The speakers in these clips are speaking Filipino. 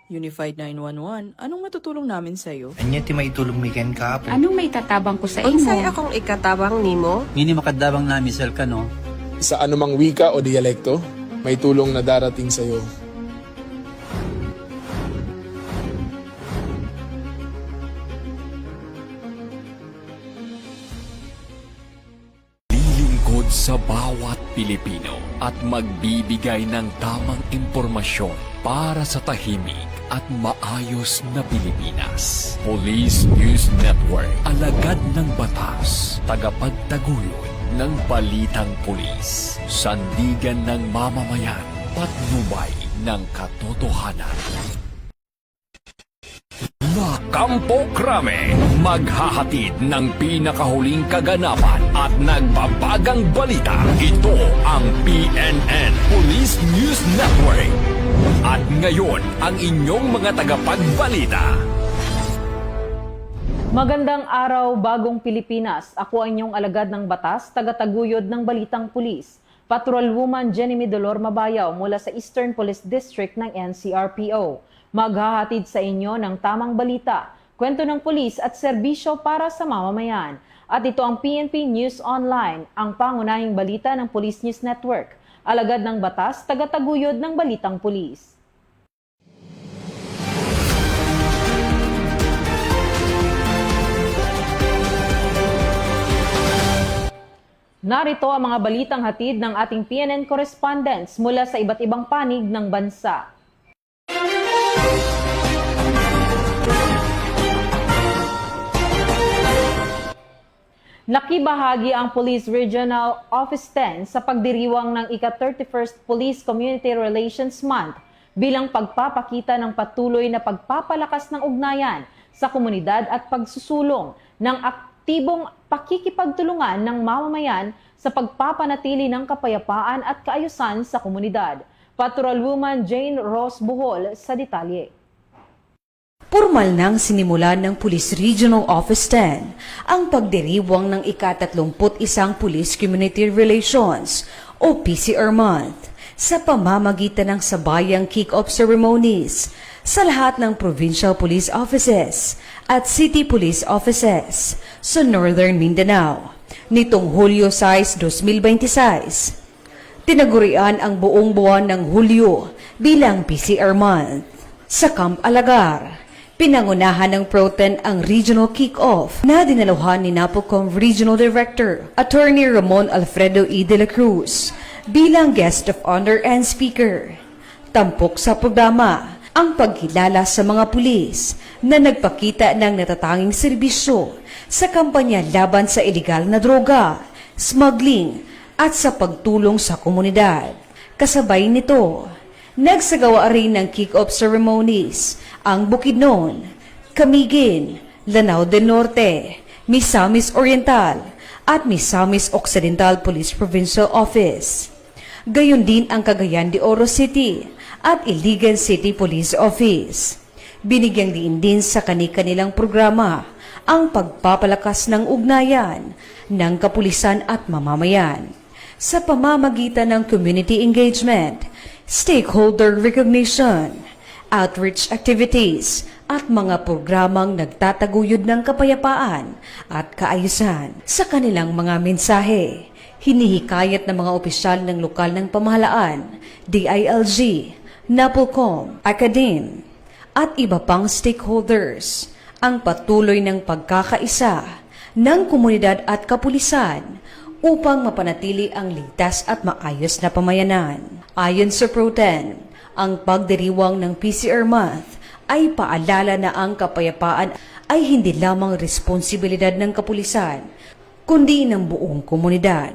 Unified 911, anong matutulong namin sa'yo? Anya ti maitulong mi ken kahapon. Anong may tatabang ko sa Unsay imo? akong ikatabang nimo? Ngini makadabang na misal ka no. Sa anumang wika o dialekto, may tulong na darating sa iyo. Lilingkod sa bawat Pilipino at magbibigay ng tamang impormasyon para sa tahimik at maayos na Pilipinas. Police News Network, alagad ng batas, tagapagtaguyod ng balitang pulis, sandigan ng mamamayan, patnubay ng katotohanan. La Campo Crame, maghahatid ng pinakahuling kaganapan at nagbabagang balita. Ito ang PNN Police News Network. At ngayon, ang inyong mga tagapagbalita. Magandang araw, Bagong Pilipinas. Ako ang inyong alagad ng batas, tagataguyod ng Balitang Pulis. Patrolwoman Jenny Dolor Mabayaw mula sa Eastern Police District ng NCRPO. Maghahatid sa inyo ng tamang balita, kwento ng pulis at serbisyo para sa mamamayan. At ito ang PNP News Online, ang pangunahing balita ng Police News Network. Alagad ng batas, tagataguyod ng Balitang Pulis. Narito ang mga balitang hatid ng ating PNN correspondents mula sa iba't ibang panig ng bansa. Nakibahagi ang Police Regional Office 10 sa pagdiriwang ng ika-31st Police Community Relations Month bilang pagpapakita ng patuloy na pagpapalakas ng ugnayan sa komunidad at pagsusulong ng aktibong pakikipagtulungan ng mamamayan sa pagpapanatili ng kapayapaan at kaayusan sa komunidad. Patrolwoman Jane Rose Bohol sa detalye. Pormal nang sinimulan ng Police Regional Office 10 ang pagdiriwang ng ika-31 Police Community Relations o PCR Month sa pamamagitan ng sabayang kick-off ceremonies sa lahat ng Provincial Police Offices at City Police Offices sa Northern Mindanao nitong Hulyo 6, 2026. Tinagurian ang buong buwan ng Hulyo bilang PCR Month. Sa Camp Alagar, pinangunahan ng Pro-10 ang regional kick-off na dinaluhan ni NAPOCOM Regional Director, Attorney Ramon Alfredo E. de la Cruz, bilang guest of honor and speaker. Tampok sa programa ang pagkilala sa mga pulis na nagpakita ng natatanging serbisyo sa kampanya laban sa ilegal na droga, smuggling at sa pagtulong sa komunidad. Kasabay nito, nagsagawa rin ng kick-off ceremonies ang Bukidnon, Camiguin, Lanao del Norte, Misamis Oriental at Misamis Occidental Police Provincial Office. Gayon din ang Cagayan de Oro City at Iligan City Police Office. Binigyang diin din sa kani-kanilang programa ang pagpapalakas ng ugnayan ng kapulisan at mamamayan sa pamamagitan ng community engagement, stakeholder recognition, outreach activities at mga programang nagtataguyod ng kapayapaan at kaayusan. Sa kanilang mga mensahe, hinihikayat ng mga opisyal ng lokal ng pamahalaan, DILG, NAPOCOM, Academe, at iba pang stakeholders ang patuloy ng pagkakaisa ng komunidad at kapulisan upang mapanatili ang ligtas at maayos na pamayanan. Ayon sa Pro-10, ang pagdiriwang ng PCR Month ay paalala na ang kapayapaan ay hindi lamang responsibilidad ng kapulisan, kundi ng buong komunidad.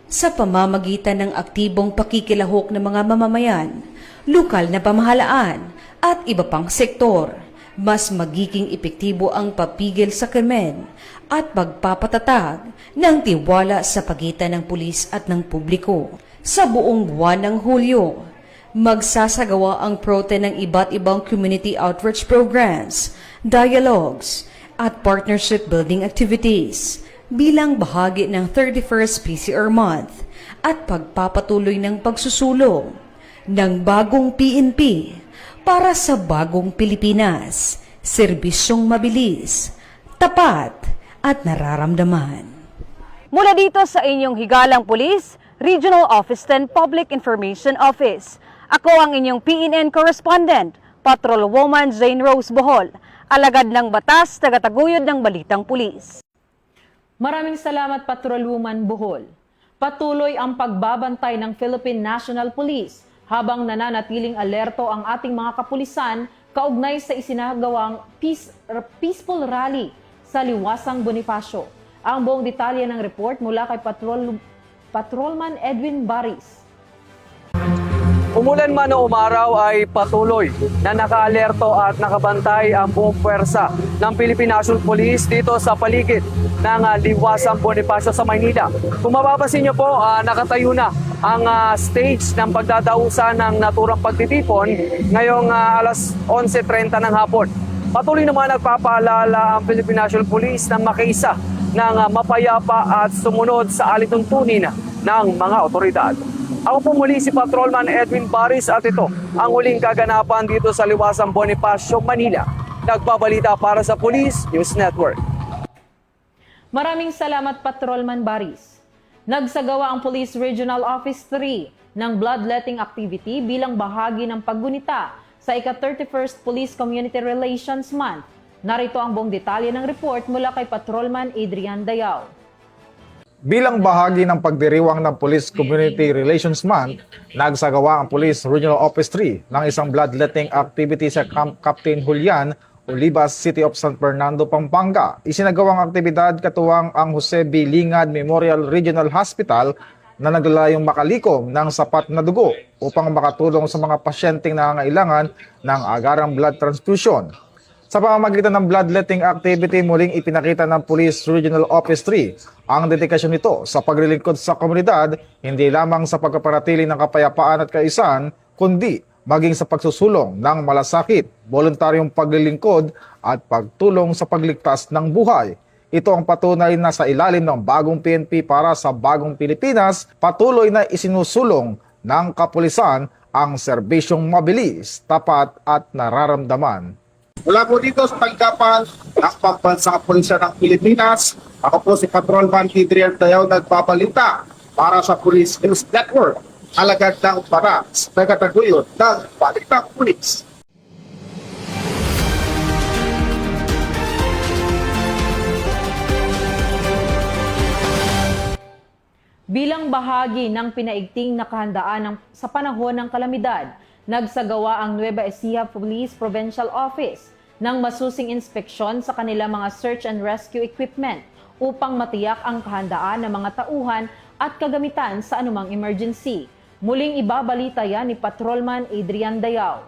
Sa pamamagitan ng aktibong pakikilahok ng mga mamamayan, lokal na pamahalaan at iba pang sektor, mas magiging epektibo ang papigil sa krimen at pagpapatatag ng tiwala sa pagitan ng pulis at ng publiko. Sa buong buwan ng Hulyo, magsasagawa ang Pro-10 ng iba't ibang community outreach programs, dialogues, at partnership building activities bilang bahagi ng 31st PCR Month at pagpapatuloy ng pagsusulong ng bagong PNP para sa bagong Pilipinas. Serbisyong mabilis, tapat at nararamdaman. Mula dito sa inyong higalang pulis, Regional Office 10 Public Information Office. Ako ang inyong PNN correspondent, Patrolwoman Jane Rose Bohol, alagad ng batas, tagataguyod ng balitang pulis. Maraming salamat, Patrolwoman Bohol. Patuloy ang pagbabantay ng Philippine National Police habang nananatiling alerto ang ating mga kapulisan kaugnay sa isinagawang peaceful rally sa Liwasang Bonifacio. Ang buong detalye ng report mula kay Patrolman Edwin Baris. Umulan man o umaraw ay patuloy na nakaalerto at nakabantay ang buong puwersa ng Philippine National Police dito sa paligid ng Liwasang Bonifacio sa Maynila. Kung mapapansin niyo po, nakatayo na ang stage ng pagdadausan ng naturang pagtitipon ngayong alas 11:30 ng hapon. Patuloy naman nagpapaalala ang Philippine National Police na makiisa ng mapayapa at sumunod sa alituntunin ng mga otoridad. Ako po muli si Patrolman Edwin Baris at ito ang huling kaganapan dito sa Liwasang Bonifacio, Manila. Nagbabalita para sa Police News Network. Maraming salamat, Patrolman Baris. Nagsagawa ang Police Regional Office 3 ng bloodletting activity bilang bahagi ng paggunita sa ika-31st Police Community Relations Month. Narito ang buong detalye ng report mula kay Patrolman Adrian Dayao. Bilang bahagi ng pagdiriwang ng Police Community Relations Month, nagsagawa ang Police Regional Office 3 ng isang bloodletting activity sa Camp Captain Julian, Olivas, City of San Fernando, Pampanga. Isinagawang aktibidad katuwang ang Jose B. Lingad Memorial Regional Hospital na naglalayong makalikom ng sapat na dugo upang makatulong sa mga pasyenteng nangangailangan ng agarang blood transfusion. Sa pamamagitan ng bloodletting activity, muling ipinakita ng Police Regional Office 3 ang dedikasyon nito sa paglilingkod sa komunidad, hindi lamang sa pagpapanatili ng kapayapaan at kaisan, kundi maging sa pagsusulong ng malasakit, voluntaryong paglilingkod at pagtulong sa pagligtas ng buhay. Ito ang patunay na sa ilalim ng bagong PNP para sa bagong Pilipinas, patuloy na isinusulong ng kapulisan ang serbisyong mabilis, tapat at nararamdaman. Mula po dito sa tanggapan ng Pambansang Kapulisan ng Pilipinas, ako po si Patrolman Adrian Dayao nagpapalita para sa Police News Network, alagad ng batas, tagataguyod ng balitang pulis. Bilang bahagi ng pinaigting na kahandaan sa panahon ng kalamidad, nagsagawa ang Nueva Ecija Police Provincial Office ng masusing inspeksyon sa kanilang mga search and rescue equipment upang matiyak ang kahandaan ng mga tauhan at kagamitan sa anumang emergency. Muling ibabalita yan ni Patrolman Adrian Dayao.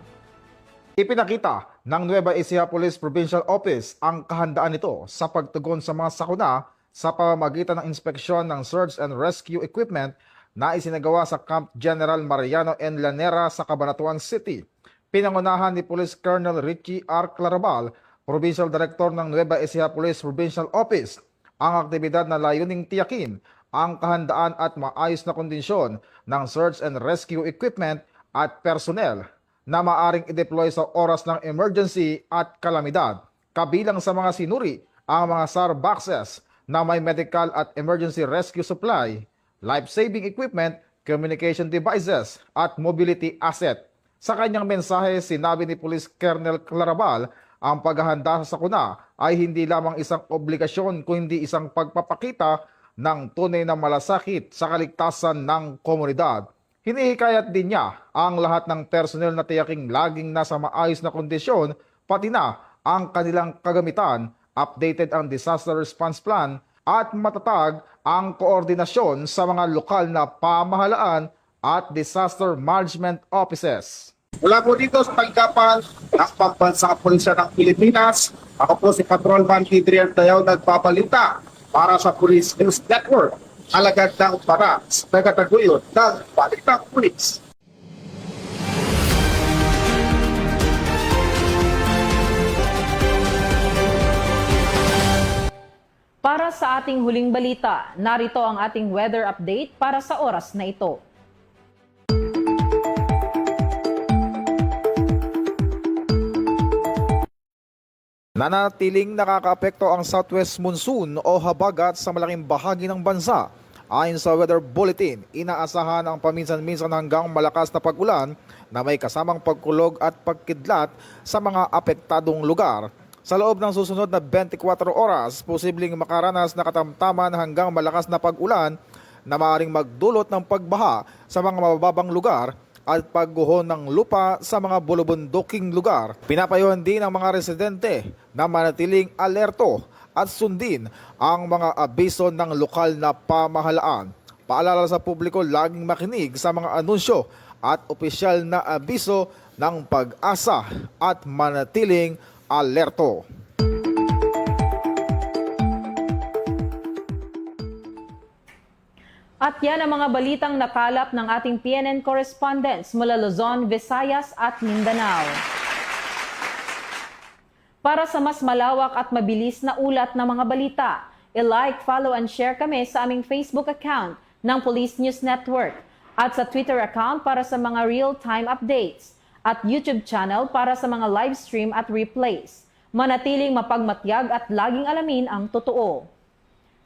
Ipinakita ng Nueva Ecija Police Provincial Office ang kahandaan nito sa pagtugon sa mga sakuna sa pamamagitan ng inspeksyon ng search and rescue equipment na isinagawa sa Camp General Mariano N. Llanera sa Cabanatuan City. Pinangunahan ni Police Colonel Richie R. Clarabal, Provincial Director ng Nueva Ecija Police Provincial Office, ang aktibidad na layuning tiyakin ang kahandaan at maayos na kondisyon ng search and rescue equipment at personnel na maaring i-deploy sa oras ng emergency at kalamidad. Kabilang sa mga sinuri ang mga SAR boxes na may medical at emergency rescue supply, life-saving equipment, communication devices, at mobility asset. Sa kanyang mensahe, sinabi ni Police Colonel Clarabal, ang paghahanda sa sakuna ay hindi lamang isang obligasyon kundi isang pagpapakita ng tunay na malasakit sa kaligtasan ng komunidad. Hinihikayat din niya ang lahat ng personnel na tiyaking laging nasa maayos na kondisyon, pati na ang kanilang kagamitan, updated ang disaster response plan, at matatag ang koordinasyon sa mga lokal na pamahalaan at disaster management offices. Mula po dito sa tanggapan ng Pambansang Kapulisan ng Pilipinas, ako po si Patrolman Adrian Dayao nagpapalita para sa Police News Network, alagad ng batas, tagataguyod ng balitang pulis. Para sa ating huling balita, narito ang ating weather update para sa oras na ito. Nanatiling nakakaapekto ang southwest monsoon o habagat sa malaking bahagi ng bansa. Ayon sa weather bulletin, inaasahan ang paminsan-minsan hanggang malakas na pag-ulan na may kasamang pagkulog at pagkidlat sa mga apektadong lugar. Sa loob ng susunod na 24 oras, posibleng makaranas na katamtaman hanggang malakas na pag-ulan na maaaring magdulot ng pagbaha sa mga mababang lugar at pagguho ng lupa sa mga bulubunduking lugar. Pinapayuhan din ang mga residente na manatiling alerto at sundin ang mga abiso ng lokal na pamahalaan. Paalala sa publiko laging makinig sa mga anunsyo at opisyal na abiso ng Pag-asa at manatiling alerto. At yan ang mga balitang nakalap ng ating PNN correspondents mula Luzon, Visayas at Mindanao. Para sa mas malawak at mabilis na ulat ng mga balita, i-like, follow and share kami sa aming Facebook account ng Police News Network at sa Twitter account para sa mga real-time updates at YouTube channel para sa mga live stream at replays. Manatiling mapagmatyag at laging alamin ang totoo.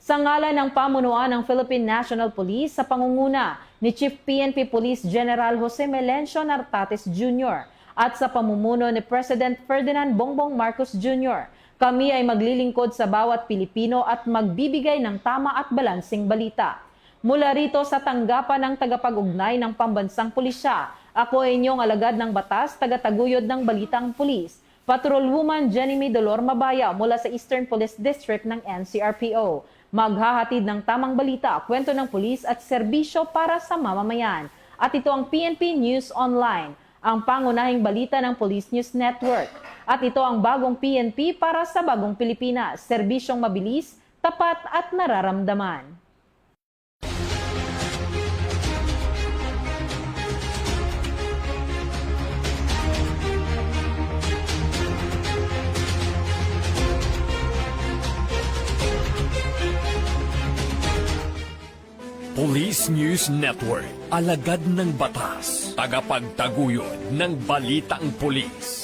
Sa ngalan ng pamunuan ng Philippine National Police sa pangunguna ni Chief PNP Police General Jose Melencio Nartates Jr. at sa pamumuno ni President Ferdinand Bongbong Marcos Jr., kami ay maglilingkod sa bawat Pilipino at magbibigay ng tama at balansing balita. Mula rito sa tanggapan ng tagapag-ugnay ng Pambansang Pulisya, ako ay inyong alagad ng batas, tagataguyod ng Balitang Pulis, Patrolwoman Jenny Dolor Mabaya mula sa Eastern Police District ng NCRPO. Maghahatid ng tamang balita, kwento ng pulis at serbisyo para sa mamamayan. At ito ang PNP News Online, ang pangunahing balita ng Police News Network. At ito ang bagong PNP para sa bagong Pilipinas, serbisyong mabilis, tapat at nararamdaman. Police News Network, alagad ng batas, tagapagtaguyod ng balitang pulis.